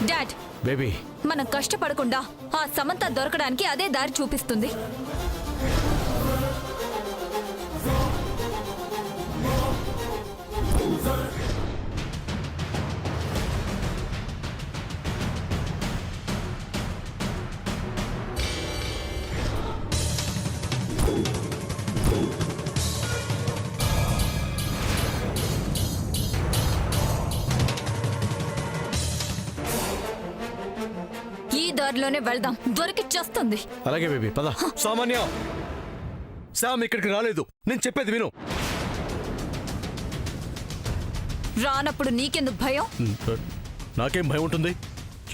Dad, baby మనం కష్టపడకుండా ఆ సమంత దొరకడానికి అదే దారి చూపిస్తుంది. ఈ దారిలోనే వెళ్దాం, దొరికి చేస్తుంది. అలాగే బేబీ పద. సామాన్య, శామ్ ఇక్కడికి రాలేదు. నేను చెప్పేది విను. రానప్పుడు నీకెందుకు భయం? నాకేం భయం ఉంటుంది,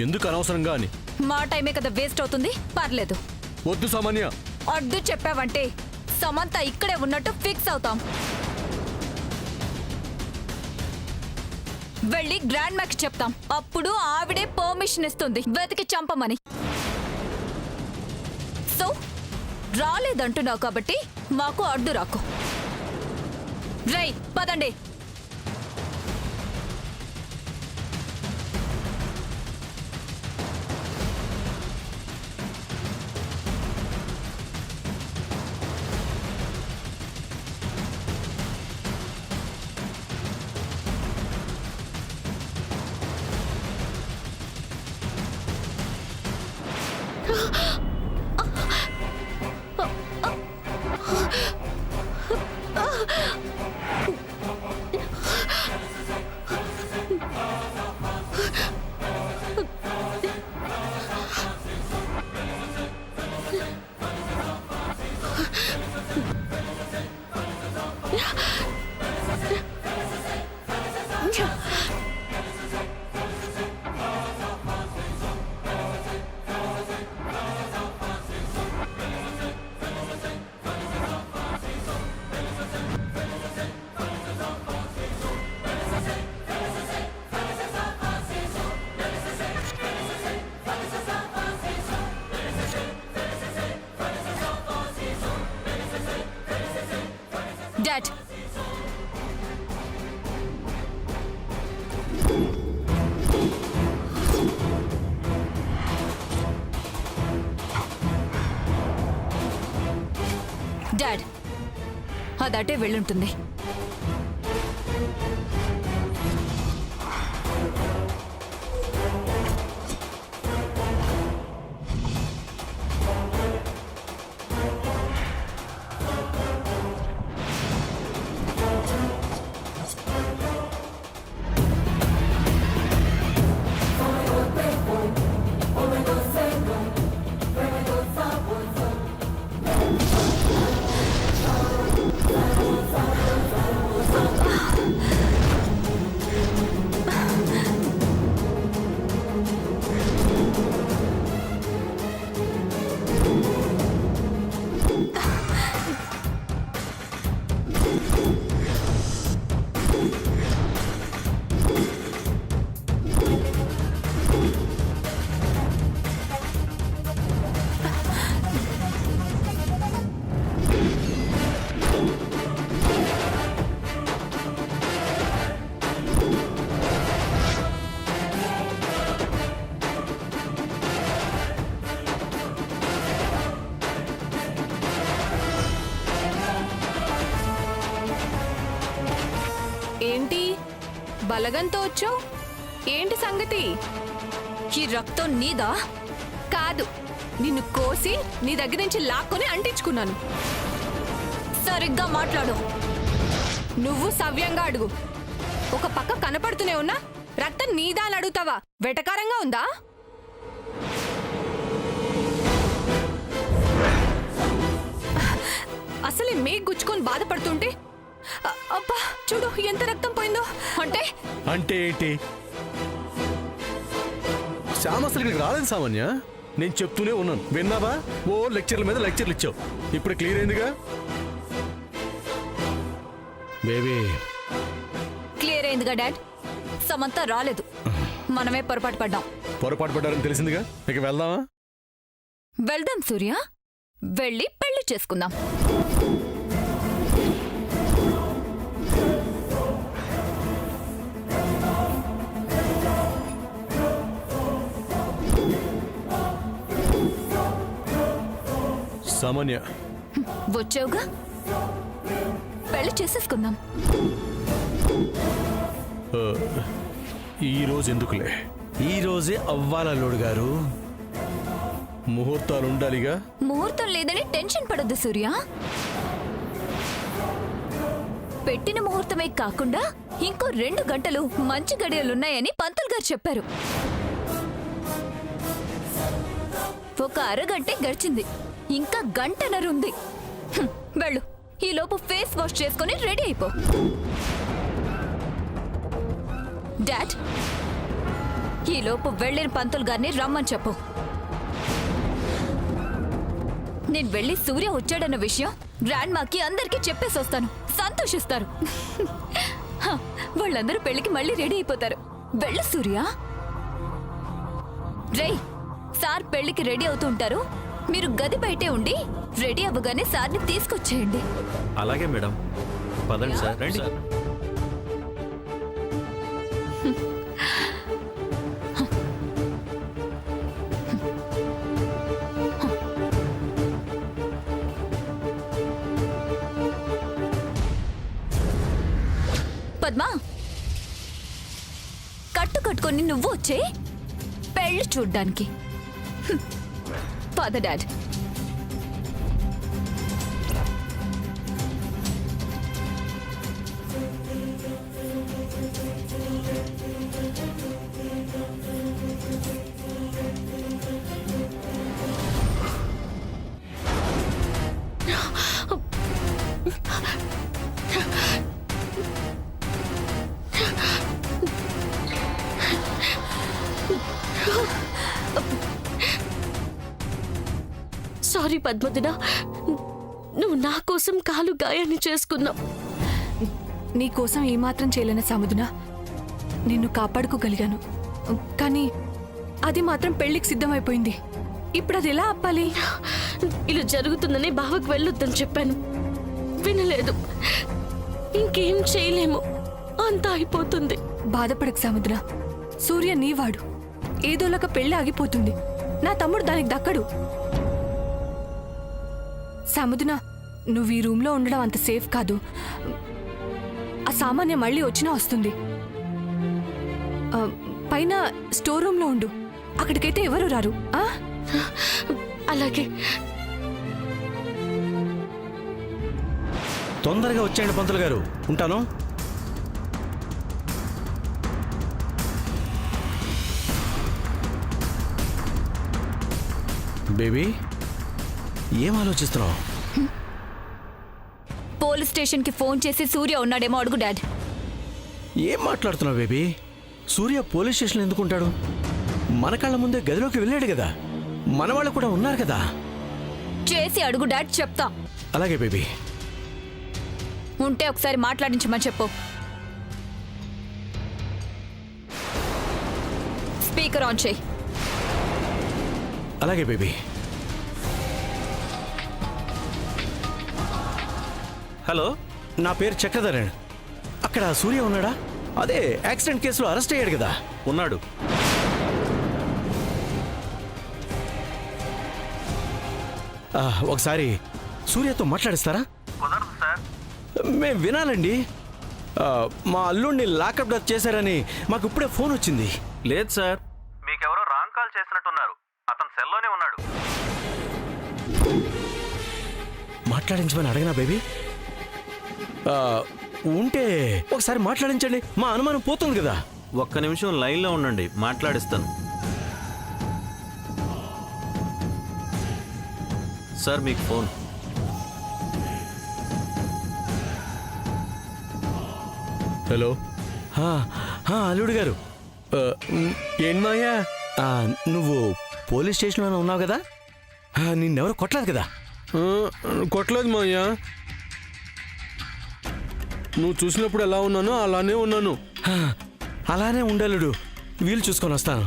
ఎందుకు అనవసరంగా అని. మా టైమే కదా వేస్ట్ అవుతుంది. పర్లేదు. వద్దు సామాన్య. అడ్డు చెప్పావంటే సమంత ఇక్కడే ఉన్నట్టు ఫిక్స్ అవుతాం. వెళ్ళి గ్రాండ్ మ్యాక్ చెప్తాం. అప్పుడు ఆవిడే పర్మిషన్ ఇస్తుంది వెతికి చంపమని. సో రాలేదంటున్నావు కాబట్టి మాకు అడ్డు రాకు. రై పదండి. డాడ్, డాడ్ అదటే వెళ్ళుంటుంది. ఏంటి బలగంతో వచ్చావు? ఏంటి సంగతి? ఈ రక్తం నీదా? కాదు, నిన్ను కోసి నీ దగ్గర నుంచి లాక్కొని అంటించుకున్నాను. సరిగ్గా మాట్లాడు. నువ్వు సవ్యంగా అడుగు. ఒక పక్క కనపడుతూనే ఉన్నా రక్తం నీదా అని అడుగుతావా? వెటకారంగా ఉందా? అసలే మేఘ గుచ్చుకొని బాధపడుతుంటే అబ్బా చూడు ఎంత రక్తం పోయిందో. అంటే అంటే ఏంటి? శ్యామ్ అసలు ఇక్కడికి రాలేదు సామాన్య. నేను చెప్తూనే ఉన్నాను, విన్నావా? ఓ లెక్చర్ల మీద లెక్చర్లు ఇచ్చావు. ఇప్పుడు క్లియర్ అయిందిగా. బేబీ క్లియర్ అయిందిగా డాడ్. సమంత రాలేదు, మనమే పొరపాటు పడ్డాం. పొరపాటు పడ్డారని తెలిసిందిగా. ఇక వెళ్దామా? వెళ్దాం సూర్య, వెళ్ళి పెళ్లి చేసుకుందాం. సామాన్య వచ్చావుగా పెళ్లి చేసేసుకుందాం. ఈ రోజు ఎందుకులే, ఈ రోజే అవ్వాలల్లుడు గారు. ముహూర్తాలు ఉండాలిగా. ముహూర్తం లేదని టెన్షన్ పడొద్దు సూర్య. పెట్టిన ముహూర్తమే కాకుండా ఇంకో 2 గంటలు మంచి గడియలున్నాయని పంతులు గారు చెప్పారు. ఒక అరగంటే గడిచింది, ఇంకా గంటన్నర ఉంది. వెళ్ళు, ఈలోపు ఫేస్ వాష్ చేసుకొని రెడీ అయిపో. డాడ్, ఈలోపు వెళ్ళిన పంతులు గారిని రమ్మని చెప్పు. నేను వెళ్ళి సూర్య వచ్చాడన్న విషయం గ్రాండ్ మాకి అందరికీ చెప్పేసి వస్తాను. సంతోషిస్తారు. వాళ్ళందరూ పెళ్లికి మళ్ళీ రెడీ అయిపోతారు. వెళ్ళు సూర్య. రేయ్, సార్ పెళ్లికి రెడీ అవుతూ ఉంటారు. మీరు గది బయటే ఉండి రెడీ అవ్వగానే సార్ని తీసుకొచ్చేయండి. అలాగే మేడం. పదండి సార్, రండి. పద్మా, కట్టు కట్టుకొని నువ్వు వచ్చే పెళ్లి చూడ్డానికి. పద డాడ్. సారీ పద్మదిన, నువ్వు నా కోసం కాలు గాయాన్ని చేసుకున్నావు. నీకోసం ఏమాత్రం చేయలేని సముద్ర నిన్ను కాపాడుకోగలిగాను. కానీ అది మాత్రం పెళ్లికి సిద్ధమైపోయింది. ఇప్పుడు అది ఎలా ఆపాలి? ఇలా జరుగుతుందని బావకు వెళ్ళొద్దని చెప్పాను, వినలేదు. ఇంకేం చేయలేము, అంతా అయిపోతుంది. బాధపడకు సముద్ర, సూర్య నీవాడు. ఏదోలాగా పెళ్లి ఆగిపోతుంది. నా తమ్ముడు దానికి దక్కడు. సముద్ర, నువ్వు ఈ రూమ్లో ఉండడం అంత సేఫ్ కాదు. ఆ సామాన్య మళ్ళీ వచ్చినా వస్తుంది. పైన స్టోర్ రూమ్లో ఉండు, అక్కడికైతే ఎవరు రారు. అలాగే. తొందరగా వచ్చేయండి పంతులు గారు, ఉంటాను. బేబీ, ఏం ఆలోచిస్తున్నావు? పోలీస్ స్టేషన్ కి ఫోన్ చేసి సూర్య ఉన్నాడేమో అడుగు డాడ్. ఏం మాట్లాడుతున్నావు బేబీ? సూర్య పోలీస్ స్టేషన్ ఎందుకు ఉంటాడు? మన కళ్ళ ముందే గదిలోకి వెళ్ళాడు కదా, మన వాళ్ళు కూడా ఉన్నారు కదా. చేసి అడుగు డాడ్, చెప్తా. అలాగే బేబీ. ఉంటే ఒకసారి మాట్లాడించమని చెప్పు. స్పీకర్ ఆన్ చేయి. అలాగే బేబీ. హలో, నా పేరు చక్రధరన్. అక్కడ సూర్య ఉన్నాడా? అదే యాక్సిడెంట్ కేసులో అరెస్ట్ అయ్యాడు కదా. ఉన్నాడు. ఒకసారి సూర్యతో మాట్లాడిస్తారా? కుదరదు సార్. మేము వినాలండి. మా అల్లుడిని లాకప్ డెత్ చేశారని మాకు ఇప్పుడే ఫోన్ వచ్చింది. లేదు సార్, మీకెవరో రాంగ్ కాల్ చేసినట్టున్నారు. అతను సెల్లోనే ఉన్నాడు. మాట్లాడించమని అడగనా బేబీ? ఉంటే ఒకసారి మాట్లాడించండి, మా అనుమానం పోతుంది కదా. ఒక్క నిమిషం లైన్లో ఉండండి, మాట్లాడిస్తాను. సార్, మీకు ఫోన్. హలో. అల్లుడు గారు. ఏం మాయా? నువ్వు పోలీస్ స్టేషన్లోనే ఉన్నావు కదా, నిన్నెవరు కొట్టలేదు కదా? కొట్టలేదు మాయా. నువ్వు చూసినప్పుడు ఎలా ఉన్నానో అలానే ఉన్నాను. అలానే ఉండలుడు, వీలు చూసుకొని వస్తాను.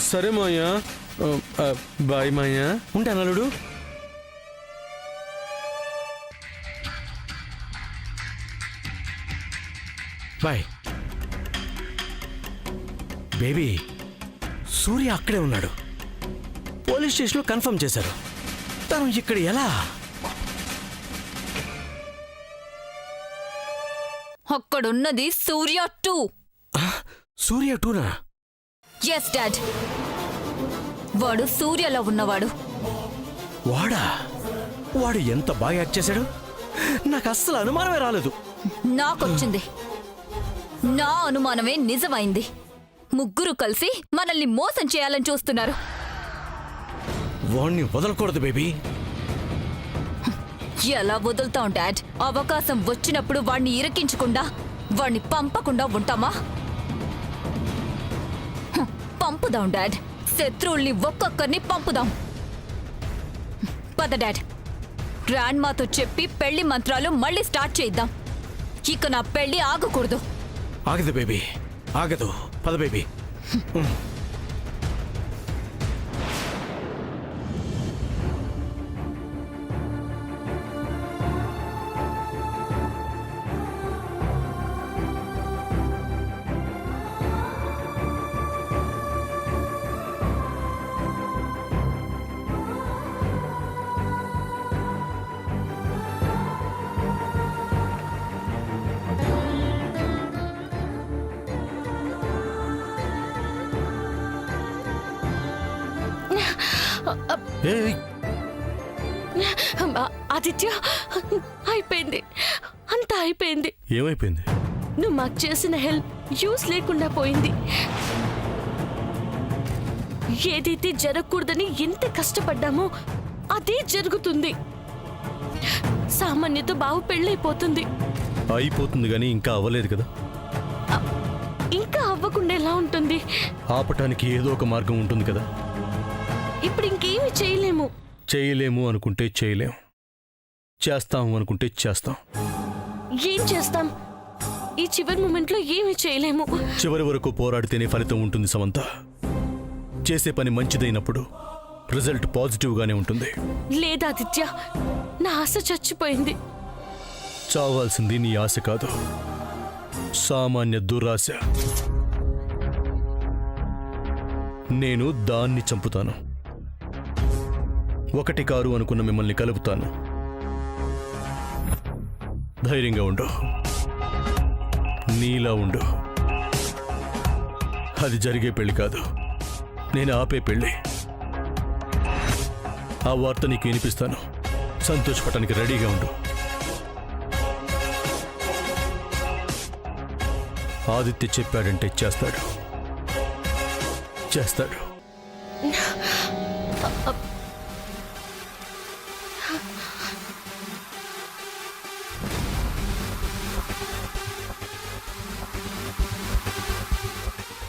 సరే మాయా, బాయ్ మాయా. ఉంటాను అల్లుడు. బాయ్. బేబీ, సూర్య అక్కడే ఉన్నాడు. పోలీస్ స్టేషన్లో కన్ఫర్మ్ చేశారు. తను ఇక్కడ ఎలా? అక్కడున్నది సూర్య 2. సూర్య 2నా? ఎస్ డాడ్, వాడు సూర్యలో ఉన్నవాడు. వాడు ఎంత బాగా యాక్ట్ చేశాడు. నాకు అస్సలు అనుమానమే రాలేదు. నాకొచ్చింది. నా అనుమానమే నిజమైంది. ముగ్గురు కలిసి మనల్ని మోసం చేయాలని చూస్తున్నారు. వాణ్ణి వదలకూడదు బేబీ. ఎలా వదులుతాం డాడ్? అవకాశం వచ్చినప్పుడు వాణ్ణి ఇరికించకుండా, వాణ్ణి పంపకుండా ఉంటామా? పంపుదాం డాడ్. శత్రువుల్ని ఒక్కొక్కరిని పంపుదాం. పద డాడ్, గ్రాండ్ మాతో చెప్పి పెళ్లి మంత్రాలు మళ్ళీ స్టార్ట్ చేద్దాం. ఇక నా పెళ్లి ఆగకూడదు. ఆగదు బేబీ, ఆగదు. పద బేబీ. ఏయ్, ఆదిత్య, అయిపోయింది, అంతా అయిపోయింది. ఏమైపోయింది? నువ్వు మాకు చేసిన హెల్ప్ యూస్ లేకుండా పోయింది. ఏదైతే జరగకూడదని ఎంత కష్టపడ్డామో అదే జరుగుతుంది. సామాన్యతో బావు పెళ్ళైపోతుంది. అయిపోతుంది కానీ ఇంకా అవ్వలేదు కదా. ఇంకా అవ్వకుండా ఎలా ఉంటుంది? ఆపటానికి ఏదో ఒక మార్గం ఉంటుంది కదా. ఇప్పుడు ఇంకేమి చేయలేము. చేయలేము అనుకుంటే చేయలేం, చేస్తాం అనుకుంటే చేస్తాం. ఏం చేస్తాం? ఈ చివరి మూమెంట్లో ఏమి చేయలేము. చివరి వరకు పోరాడితేనే ఫలితం ఉంటుంది సమంత. చేసే పని మంచిదైనప్పుడు రిజల్ట్ పాజిటివ్గానే ఉంటుంది. లేదా ఆదిత్య, నా ఆశ చచ్చిపోయింది. చావాల్సింది నీ ఆశ కాదు, సామాన్య దురాశ. నేను దాన్ని చంపుతాను. 1 కారు అనుకున్న మిమ్మల్ని కలుపుతాను. ధైర్యంగా ఉండు, నీలా ఉండు. అది జరిగే పెళ్లి కాదు, నేను ఆపే పెళ్లి. ఆ వార్త నీకు వినిపిస్తాను. సంతోషపడటానికి రెడీగా ఉండు. ఆదిత్య చెప్పాడంటే చేస్తాడు, చేస్తాడు.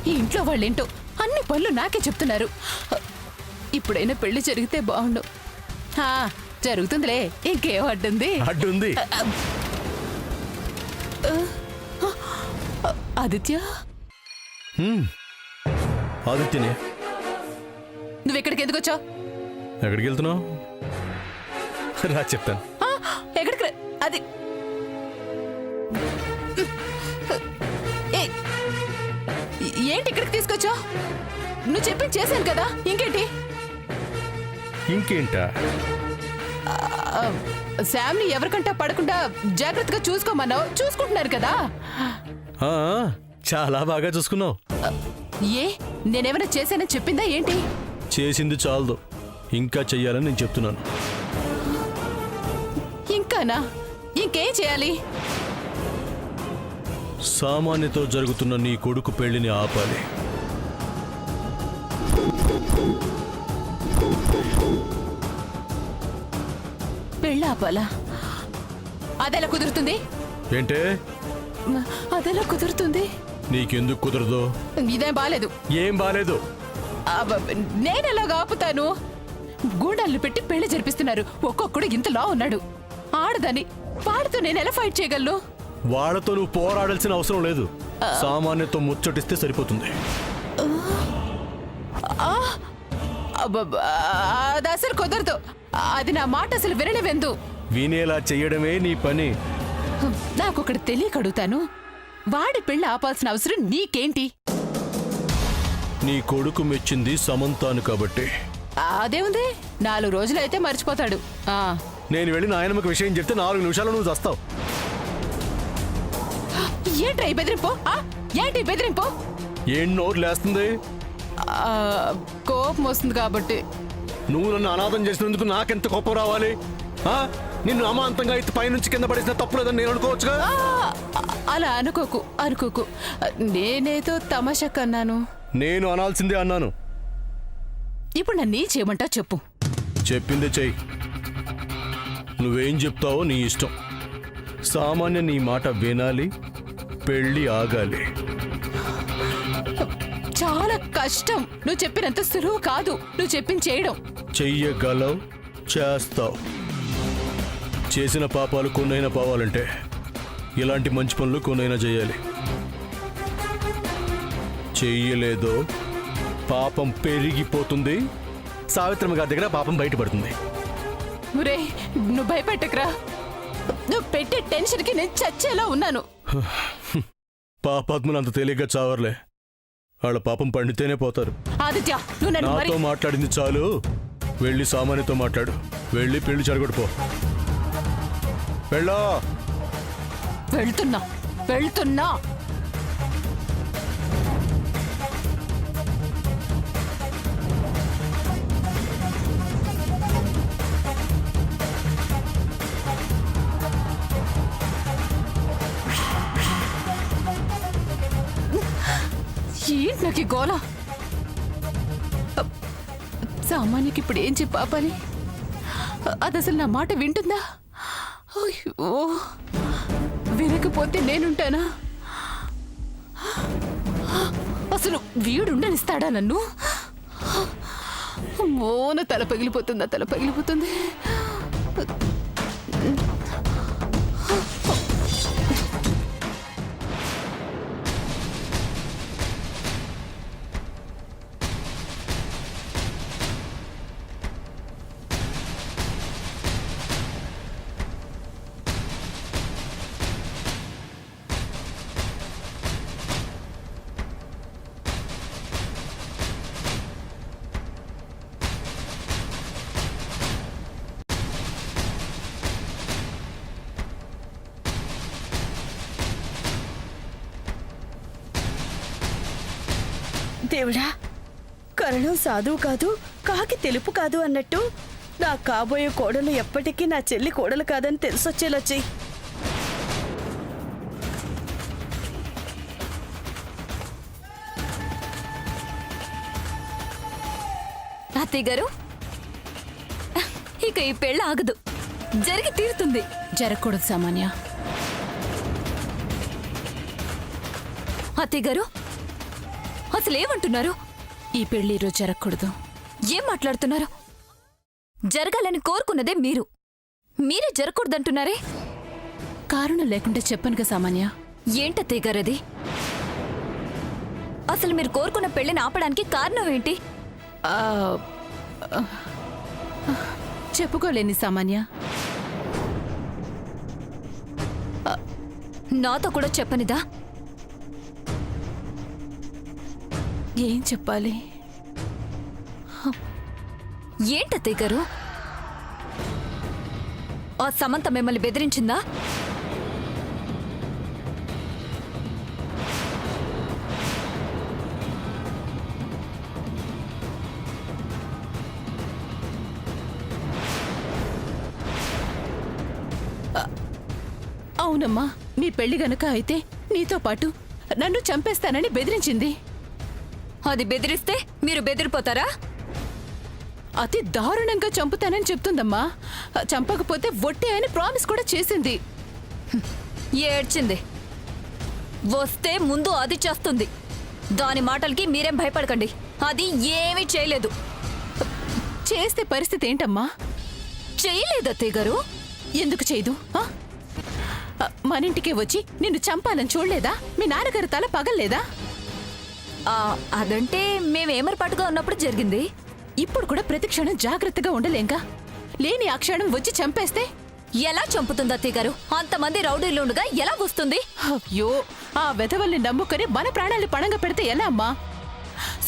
ఈ ఇంట్లో వాళ్ళేంటో అన్ని పనులు నాకే చెప్తున్నారు. ఇప్పుడైనా పెళ్లి జరిగితే బాగుండు. జరుగుతుందిలే, ఇంకేం అడ్డుంది? అడ్డుంది. ఆదిత్య, ఆదిత్యనే. నువ్వెక్కడికి ఎందుకు వచ్చావు? ఎక్కడికి వెళ్తున్నావు? రా చెప్తాను. ఎక్కడికి అది ఏయ్, ఏంటి ఇక్కడికి తీసుకొచ్చావు? నువ్వు చెప్పింది చేశాను కదా, ఇంకేంటి? ఇంకేంటా? శామ్ని ఎవరికంటా పడకుండా జాగ్రత్తగా చూసుకోమన్నావు, చూసుకుంటున్నారు కదా. ఆ, చాలా బాగా చూసుకున్నావు. ఏ, నేనేమైనా చేశానని చెప్పిందా ఏంటి? చేసింది చాలదు, ఇంకా చెయ్యాలని నేను చెప్తున్నాను. ఇంకానా? ఇంకేం చేయాలి? సామాన్యతో జరుగుతున్న నీ కొడుకు పెళ్లిని ఆపాలి. పెళ్ళాపాలా? అదెలా కుదురుతుంది? ఏంటే? అదెలా కుదురుతుంది? నీకెందుకు కుదరదు? ఇదేం బాలేదు. ఏం బాలేదు? నేనెలా ఆపుతాను? గూండాలను పెట్టి పెళ్లి జరిపిస్తున్నారు. ఒక్కొక్కడు ఇంతలా ఉన్నాడు. ఆడదని వాడితో నేను ఎలా ఫైట్ చేయగలను? వాళ్ళతో నువ్వు పోరాడాల్సిన అవసరం లేదు. సామాన్యతో ముచ్చటిస్తే సరిపోతుంది. అది అసలు కుదరదు. అది నా మాట అసలు వినలేవెందు. వినేలా చెయ్యడమే నీ పని. నాకొకటి తెలియక అడుగుతాను, వాడి పెళ్లి ఆపాల్సిన అవసరం నీకేంటి? నీ కొడుకు మెచ్చింది సమంతాను కాబట్టి అదేముంది 4 రోజులైతే మర్చిపోతాడు. నేను వెళ్ళి నాయనమ్మకి విషయం చెప్తే 4 నిమిషాలు నువ్వు చస్తావు. ఏంట్రా ఈ బెదిరింపు? ఏంటి ఈ బెదిరింపు? ఏం నోరు లేస్తుంది? కోపం వస్తుంది కాబట్టి. నువ్వు నన్ను అనాథం చేసినందుకు నాకెంత కోపం రావాలి? నిన్ను అమాంతంగా అయితే పైనుంచి కింద పడేసిన తప్పులేదని నేను అనుకోవచ్చుగా. అలా అనుకోకు. నేనేదో తమాషా కన్నాను. నేను అనాల్సిందే అన్నాను. ఇప్పుడు నన్ను ఏం చేయమంటా చెప్పు. చెప్పిందే చెయ్యి. నువ్వేం చెప్తావో నీ ఇష్టం. సామాన్య నీ మాట వినాలి, పెళ్ళి ఆగాలి. చాలా కష్టం. నువ్వు చెప్పినంత సులువు కాదు నువ్వు చెప్పింది చేయడం. చెయ్యగలవు, చేస్తావు. చేసిన పాపాలు కొన్నైనా పోవాలంటే ఇలాంటి మంచి పనులు కొన్నైనా చేయాలి. చెయ్యలేదో పాపం పెరిగిపోతుంది. సావిత్రమ్మ గారి దగ్గర పాపం బయటపడుతుంది. రే నువ్వు భయపెట్టకురా. నువ్వు పెట్టే టెన్షన్కి నేను చచ్చేలా ఉన్నాను. పాపాత్మలు అంత తేలిగ్గా చావర్లే. వాళ్ళ పాపం పండితేనే పోతారు. ఆదిత్య నువ్వు నన్ను మరి నాతో మాట్లాడింది చాలు. వెళ్ళి సామాన్యతో మాట్లాడు. వెళ్ళి పెళ్లి చెడగొట్టుపో. వెళ్ళా. వెళ్తున్నా. ఏంటి నాకు ఈ గోల? సామాన్యకి ఇప్పుడు ఏం చెప్పాలి? అది అసలు నా మాట వింటుందా? అయ్యో, వినకపోతే నేనుంటానా? అసలు వీడుండనిస్తాడా నన్ను? మోన తల పగిలిపోతుంది. దేవుడా, కరణం సాధువు కాదు, కాకి తెలుపు కాదు అన్నట్టు నా కాబోయే కోడలు ఎప్పటికీ నా చెల్లి కోడలు కాదని తెలిసొచ్చేలా చెయ్యి. అత్తయ్య గారు, ఇక ఈ పెళ్ళ ఆగదు, జరిగి తీరుతుంది. జరగకూడదు సామాన్య. అత్తయ్య గారు, అసలు ఏమంటున్నారు? ఈ పెళ్లి ఈరోజు జరగకూడదు. ఏం మాట్లాడుతున్నారు? జరగాలని కోరుకున్నదే మీరే జరగకూడదంటున్నారే. కారణం లేకుండా చెప్పనుగా సామాన్య. ఏంటత్తయ్య గారు అది? అసలు మీరు కోరుకున్న పెళ్లిని ఆపడానికి కారణం ఏంటి? చెప్పుకోలేని సామాన్య. నాతో కూడా చెప్పనిదా? ఏం చెప్పాలి? ఏంటత్తయ్య గారు? ఆ సమంత మిమ్మల్ని బెదిరించిందా? అవునమ్మా, మీ పెళ్లి గనక అయితే నీతో పాటు నన్ను చంపేస్తానని బెదిరించింది. అది బెదిరిస్తే మీరు బెదిరిపోతారా? అతి దారుణంగా చంపుతానని చెప్తుందమ్మా. చంపకపోతే ఒట్టే అని ప్రామిస్ కూడా చేసింది. ఏడ్చింది. వస్తే ముందు అది చేస్తుంది. దాని మాటలకి మీరేం భయపడకండి. అది ఏమీ చేయలేదు. చేస్తే పరిస్థితి ఏంటమ్మా? చేయలేదు అత్తయ్య గారు. ఎందుకు చేయదు? మన ఇంటికే వచ్చి నిన్ను చంపాలని చూడలేదా? మీ నాన్నగారు తల పగల్లేదా? అదంటే మేమేమరపాటుగా ఉన్నప్పుడు జరిగింది. ఇప్పుడు కూడా ప్రతి క్షణం జాగ్రత్తగా ఉండలేంగా? లేని ఆ క్షణం వచ్చి చంపేస్తే ఎలా చంపుతుంది అత్తయ్య గారు? అంతమంది రౌడీలుండగా ఎలా వస్తుంది? అయ్యో, ఆ వెధవల్ని నమ్ముకొని మన ప్రాణాలు పణంగా పెడితే ఎలా అమ్మా?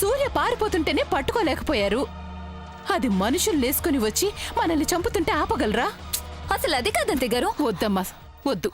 సూర్య పారిపోతుంటేనే పట్టుకోలేకపోయారు. అది మనుషులు లేసుకుని వచ్చి మనల్ని చంపుతుంటే ఆపగలరా? అసలు అది కాదంతే గారు. వద్దమ్మా, వద్దు.